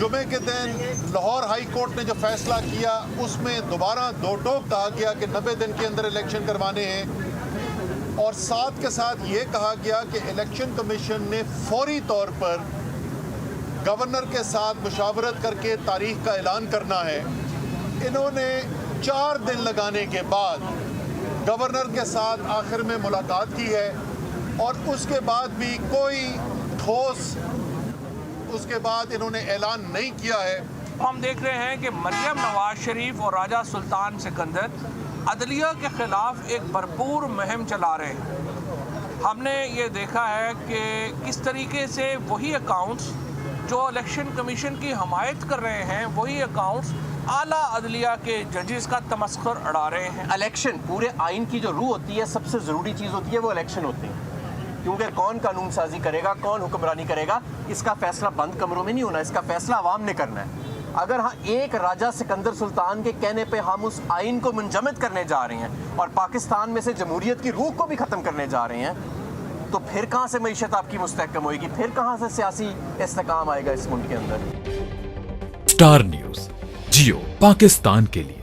जुमे के दिन लाहौर हाई कोर्ट ने जो फैसला किया उसमें दोबारा दो टोक कहा गया कि 90 दिन के अंदर इलेक्शन करवाने हैं, और साथ के साथ ये कहा गया कि इलेक्शन कमीशन ने फौरी तौर पर गवर्नर के साथ मुशावरत करके तारीख का ऐलान करना है। इन्होंने 4 दिन लगाने के बाद गवर्नर के साथ आखिर में मुलाकात की है, और उसके बाद भी कोई ठोस उसके बाद इन्होंने ऐलान नहीं किया है। हम देख रहे हैं कि मरियम नवाज शरीफ और राजा सुल्तान सिकंदर अदलिया के ख़िलाफ़ एक भरपूर मुहिम चला रहे हैं। हमने ये देखा है कि किस तरीके से वही अकाउंट्स जो इलेक्शन कमीशन की हमायत कर रहे हैं, वही अकाउंट्स आला अदलिया के जजेस का तमस्खुर उड़ा रहे हैं। इलेक्शन पूरे आइन की जो रूह होती है, सबसे ज़रूरी चीज़ होती है वो इलेक्शन होती है, क्योंकि कौन कानून साजी करेगा, कौन हुक्मरानी करेगा, इसका फैसला बंद कमरों में नहीं होना, इसका फैसला आवाम ने करना है। अगर हाँ एक राजा सिकंदर सुल्तान के कहने पे हम उस आइन को मुंजमद करने जा रहे हैं और पाकिस्तान में से जमहूरियत की रूह को भी ख़त्म करने जा रहे हैं, तो फिर कहाँ से मईशत आपकी मुस्तहकम होगी, फिर कहाँ से सियासी इस्तेकाम आएगा इस मुल्क के अंदर। स्टार न्यूज़, जियो पाकिस्तान के लिए।